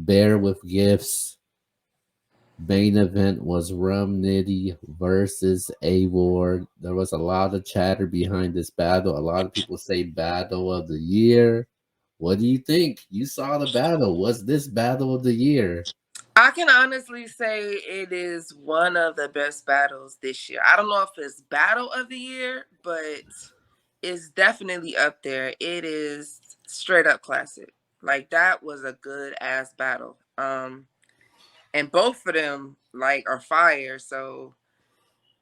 Bear with Gifts. Main event was Rum Nitty versus A Ward. There was a lot of chatter behind this battle. A lot of people say battle of the year. What do you think? You saw the battle. Was this battle of the year? I can honestly say it is one of the best battles this year. I don't know if it's battle of the year, but it's definitely up there. It is straight up classic. Like that was a good ass battle. And both of them like are fire. So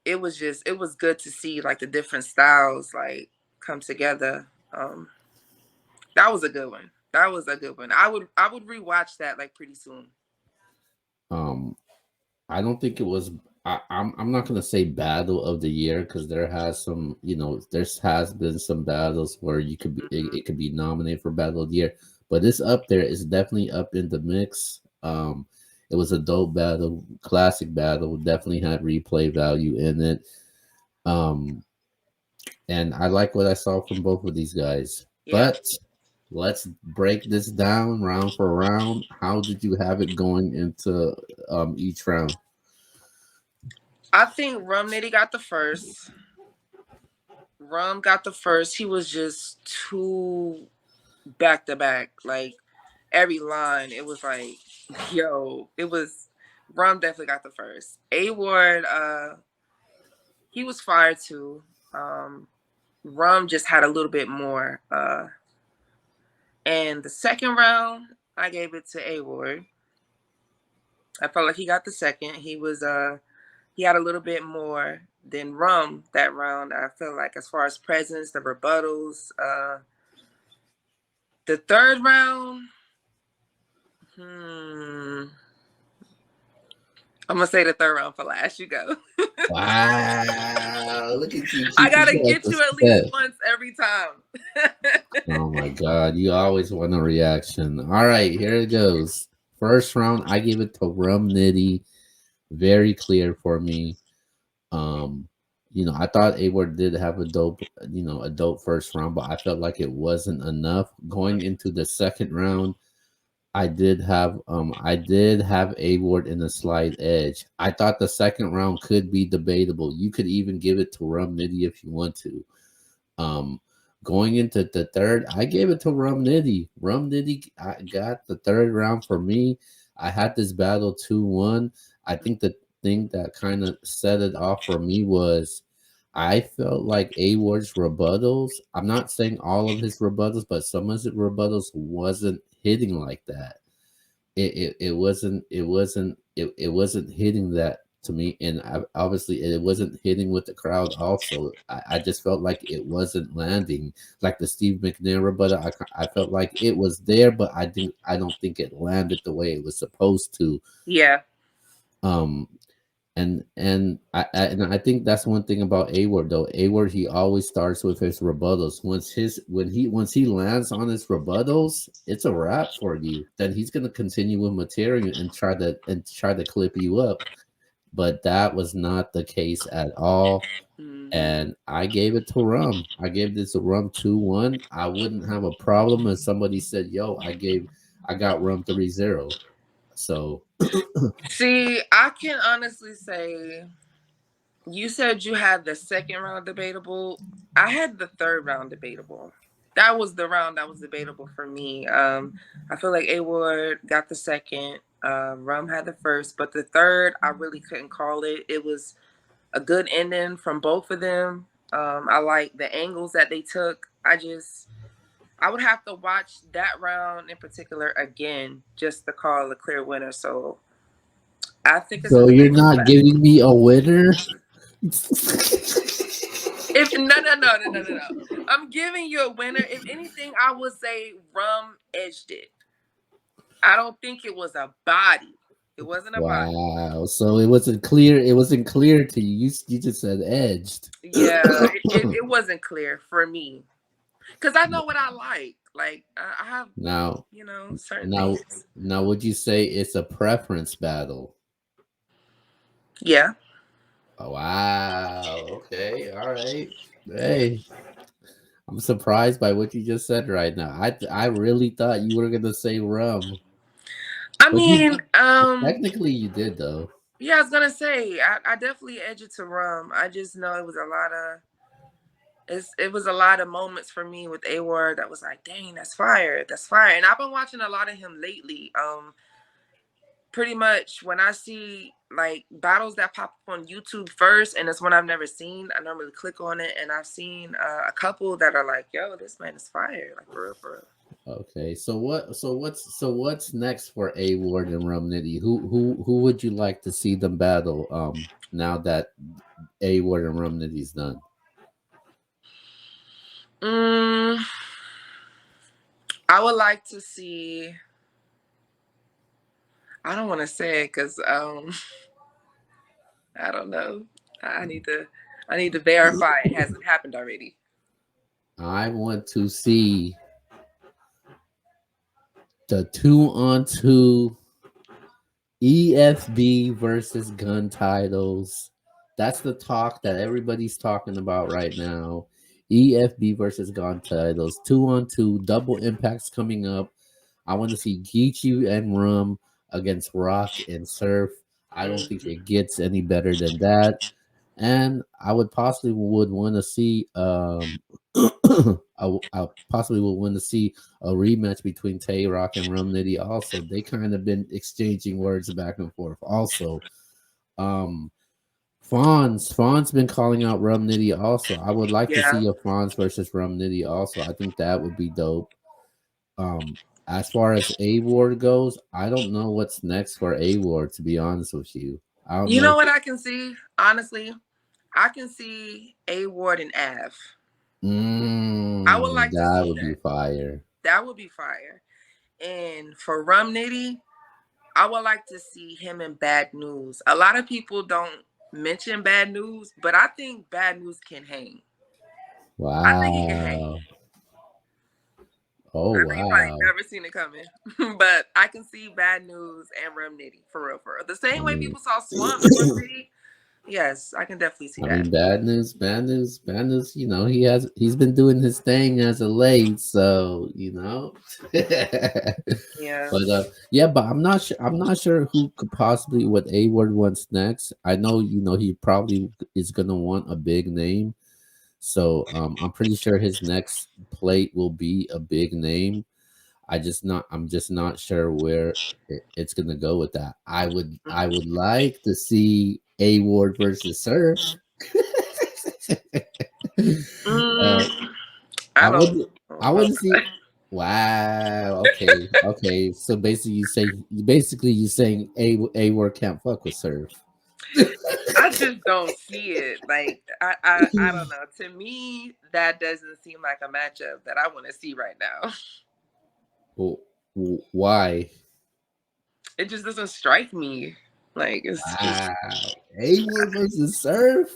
it was good to see like the different styles like come together. That was a good one. That was a good one. I would rewatch that like pretty soon. Um, I don't think it was. I'm not gonna say battle of the year because there has some, there has been some battles where you could be, Mhm. it could be nominated for battle of the year, but it's up there. It's definitely up in the mix. It was a dope battle, classic battle. Definitely had replay value in it. Um, and I like what I saw from both of these guys. Yeah. But let's break this down round for round. How did you have it going into each round? I think Rum Nitty got the first. Rum got the first. He was just too back to back. Like every line, it was like, yo, it was Rum definitely got the first. A Ward, he was fired too. Rum just had a little bit more. And the second round, I gave it to A Ward. I felt like he got the second. He had a little bit more than Rum that round. I feel like as far as presence, the rebuttals, the third round, hmm, I'm gonna say the third round for last. You go. Wow, look at you I keeping gotta track get of you at least stuff. once every time. Oh my god, you always want a reaction. All right, here it goes. First round, I give it to Rum Nitty. Very clear for me. Um, I thought Award did have a dope first round, but I felt like it wasn't enough. Going into the second round, I did have Award in a slight edge. I thought the second round could be debatable. You could even give it to Rum Nitty if you want to. Um, Going into the third, I gave it to Rum Nitty. Rum Nitty I got the third round for me. I had this battle 2-1. I think the thing that kind of set it off for me was I felt like A Ward's rebuttals. I'm not saying all of his rebuttals, but some of his rebuttals wasn't hitting like that. It wasn't hitting that to me, and obviously it wasn't hitting with the crowd also. I just felt like it wasn't landing like the Steve McNair, but I felt like it was there, but I don't think it landed the way it was supposed to. Yeah. um and I think that's one thing about Award though. Award, he always starts with his rebuttals. Once he lands on his rebuttals, it's a wrap for you. Then he's gonna continue with material and try to clip you up. But that was not the case at all. Hmm. And I gave it to Rum. I gave this a Rum 2-1. I wouldn't have a problem if somebody said, "Yo, I got Rum 3-0." So See, I can honestly say you said you had the second round debatable. I had the third round debatable. That was the round that was debatable for me. I feel like A Ward got the second. Rum had the first, but the third, I really couldn't call it. It was a good ending from both of them. I like the angles that they took. I would have to watch that round in particular again just to call a clear winner. So I think it's a so you're debatable not battle. giving me a winner? If no. I'm giving you a winner. If anything, I would say Rum edged it. I don't think it was a body. It wasn't a body. Wow. So it wasn't clear. It wasn't clear to you. You just said edged. Yeah, it wasn't clear for me because I know what I like. Like I have, now, certain now, things. now, would you say it's a preference battle? Yeah. Oh, wow. Okay. All right. Hey, I'm surprised by what you just said right now. I really thought you were gonna say rum. I But you mean, did, technically you did though. yeah, I was gonna say I definitely edge it to Rum. I just know it was a lot of it was a lot of moments for me with A Ward that was like, dang, that's fire, that's fire. And I've been watching a lot of him lately. Pretty much when I see like battles that pop up on YouTube first, and it's one I've never seen, I normally click on it, and I've seen a couple that are like, yo, this man is fire, like for real, for real. Okay, so what's next for A Ward and Rum Nitty? Who would you like to see them battle? Now that A Ward and Rum Nitty's done. Mm, I would like to see. I don't want to say it because I don't know. I need to verify it hasn't happened already. I want to see the 2-on-2 EFB versus gun titles. That's the talk that everybody's talking about right now. EFB versus gun titles, 2-on-2, double impacts coming up. I want to see Geechee and Rum against Rock and Surf. I don't think Mm-hmm. it gets any better than that. And I would possibly would want to see I possibly would want to see a rematch between Tay Rock and Rum Nitty. Also, they kind of been exchanging words back and forth. Also, um, Fawn's been calling out Rum Nitty. Also, I would like to Yeah. see a Fawn's versus Rum Nitty. Also, I think that would be dope. Um, as far as A Ward goes, I don't know what's next for A Ward. To be honest with you, I don't You know. know what I can see? Honestly, I can see A Ward and Av. I would like to That see would be that. fire. That would be fire. And for Rum Nitty, I would like to see him in Bad News. A lot of people don't mention Bad News, but I think Bad News can hang. I think he can hang. Wow. Oh I think you probably wow. never seen it coming, but I can see Bad News and Rum Nitty for real, for real. The I same way mean, people saw Swamp and Rum Nitty. Yes, I can definitely see I that. mean, bad news. You know, he's been doing his thing as of late, so you know. Yeah. But yeah, but I'm not sure. I'm not sure who could possibly what A Word wants next. I know he probably is gonna want a big name, so I'm pretty sure his next plate will be a big name. I'm just not sure where it's gonna go with that. I would like to see A Ward versus Surf. uh, Mm, I I would don't I know. would see. Wow. Okay. Okay. So basically you saying A Ward can't fuck with Surf. I just don't see it. Like I don't know. To me, that doesn't seem like a matchup that I want to see right now. Well, why? It just doesn't strike me. Like it's just Wow. A Ward versus Surf.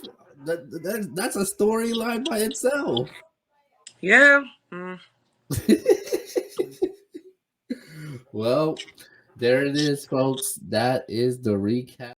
That's a storyline by itself. yeah. Mm. Well, there it is, folks. That is the recap.